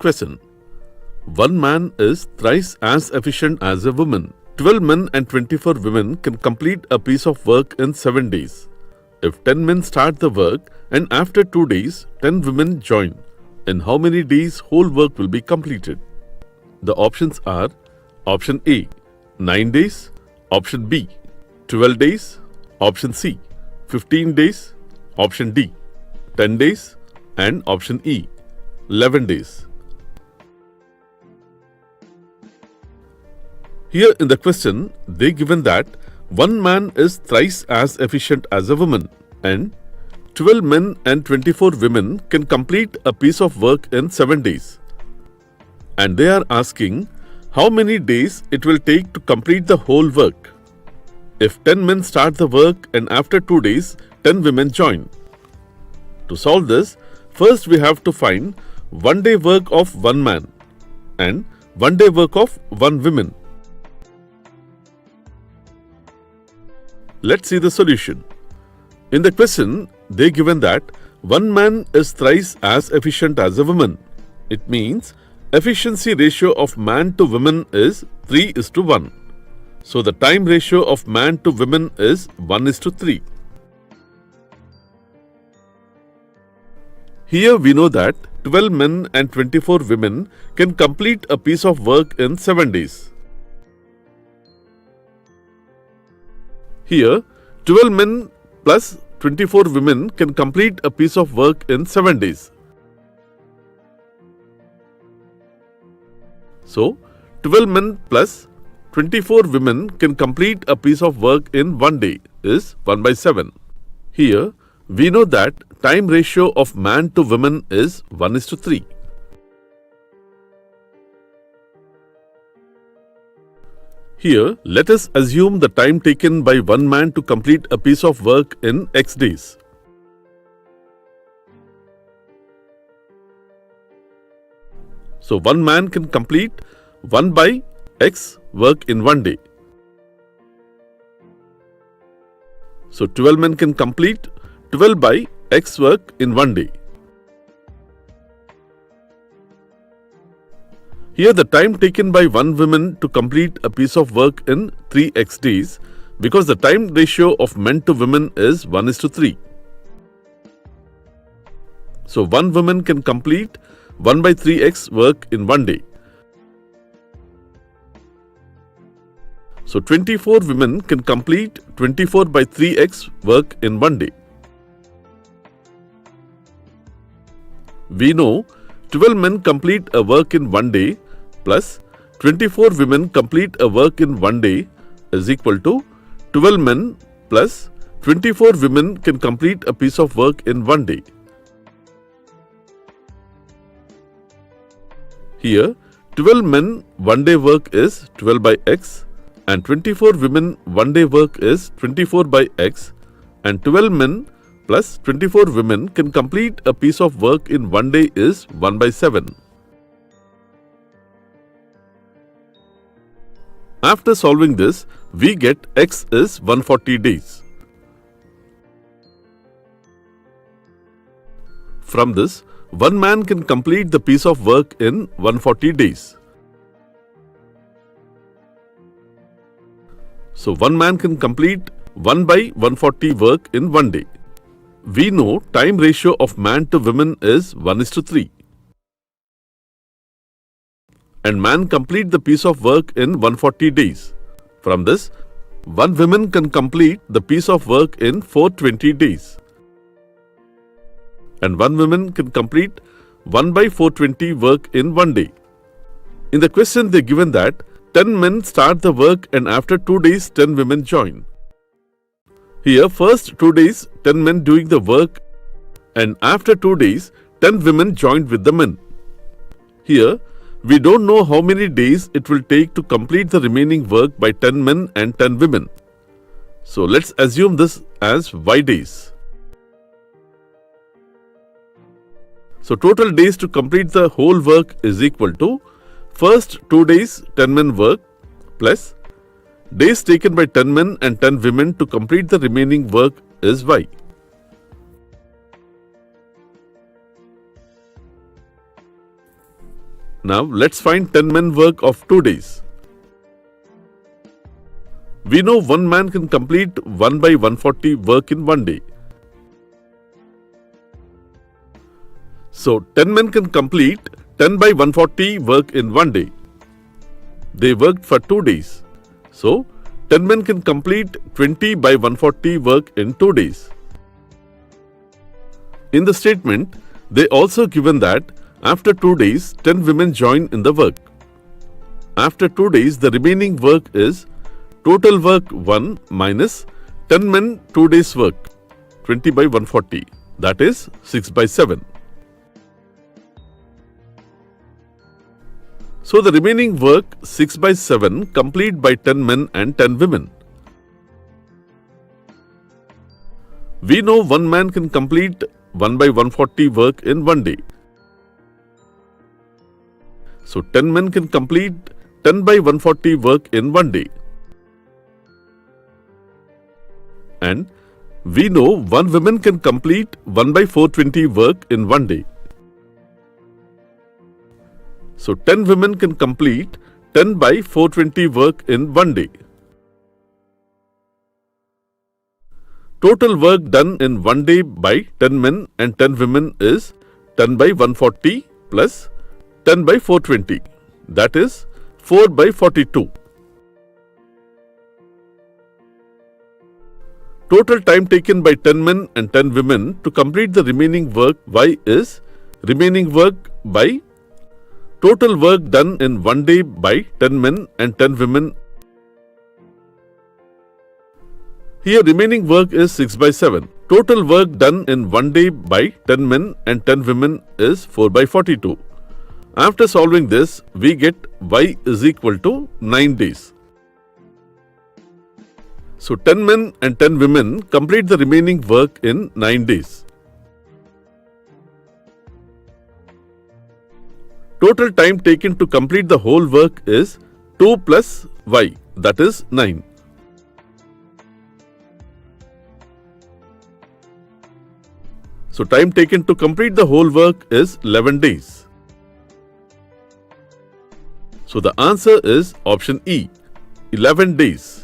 Question. One man is thrice as efficient as a woman. 12 men and 24 women can complete a piece of work in 7 days. If 10 men start the work and after 2 days 10 women join, in how many days whole work will be completed? The options are option A 9 days, option B 12 days, option C 15 days, option D 10 days, and option E 11 days. Here in the question, they given that one man is thrice as efficient as a woman and 12 men and 24 women can complete a piece of work in 7 days. And they are asking how many days it will take to complete the whole work. If 10 men start the work and after 2 days 10 women join. To solve this, first we have to find 1 day work of one man and 1 day work of one woman. Let's see the solution. In the question, they given that one man is thrice as efficient as a woman. It means efficiency ratio of man to woman is 3:1. So the time ratio of man to women is 1:3. Here we know that 12 men and 24 women can complete a piece of work in 7 days. Here, 12 men plus 24 women can complete a piece of work in 7 days. So, 12 men plus 24 women can complete a piece of work in 1 day is 1/7. Here, we know that time ratio of man to woman is 1:3. Here, let us assume the time taken by one man to complete a piece of work in X days. So, one man can complete 1 by X work in 1 day. So, 12 men can complete 12 by X work in 1 day. Here the time taken by one woman to complete a piece of work in 3x days because the time ratio of men to women is 1:3. So one woman can complete 1 by 3x work in 1 day. So 24 women can complete 24 by 3x work in 1 day. We know 12 men complete a work in 1 day plus 24 women complete a work in 1 day is equal to 12 men plus 24 women can complete a piece of work in 1 day. Here 12 men 1 day work is 12 by x and 24 women 1 day work is 24 by x and 12 men plus 24 women can complete a piece of work in 1 day is 1/7. After solving this, we get x is 140 days. From this, one man can complete the piece of work in 140 days. So, one man can complete 1 by 140 work in 1 day. We know time ratio of man to women is 1:3. And man complete the piece of work in 140 days. From this, one woman can complete the piece of work in 420 days. And one woman can complete 1 by 420 work in 1 day. In the question they given that 10 men start the work and after 2 days 10 women join. Here first 2 days 10 men doing the work and after 2 days 10 women joined with the men. Here we don't know how many days it will take to complete the remaining work by 10 men and 10 women. So let's assume this as y days. So total days to complete the whole work is equal to first 2 days 10 men work plus days taken by 10 men and 10 women to complete the remaining work is y. Now let's find 10 men work of 2 days. We know one man can complete 1 by 140 work in 1 day. So 10 men can complete 10 by 140 work in 1 day. They worked for 2 days. So 10 men can complete 20 by 140 work in 2 days. In the statement, they also given that after 2 days, 10 women join in the work. After 2 days, the remaining work is total work 1 minus 10 men 2 days work, 20 by 140, that is 6 by 7. So the remaining work 6 by 7 complete by 10 men and 10 women. We know one man can complete 1 by 140 work in 1 day. So 10 men can complete 10 by 140 work in 1 day. And we know one woman can complete 1 by 420 work in 1 day. So 10 women can complete 10 by 420 work in 1 day. Total work done in 1 day by 10 men and 10 women is 10 by 140 plus 10 by 420, that is 4 by 42. Total time taken by 10 men and 10 women to complete the remaining work Y is remaining work by total work done in 1 day by 10 men and 10 women. Here remaining work is 6 by 7. Total work done in 1 day by 10 men and 10 women is 4 by 42. After solving this, we get Y is equal to 9 days. So 10 men and 10 women complete the remaining work in 9 days. Total time taken to complete the whole work is 2 plus Y, that is 9. So time taken to complete the whole work is 11 days. So the answer is option E, 11 days.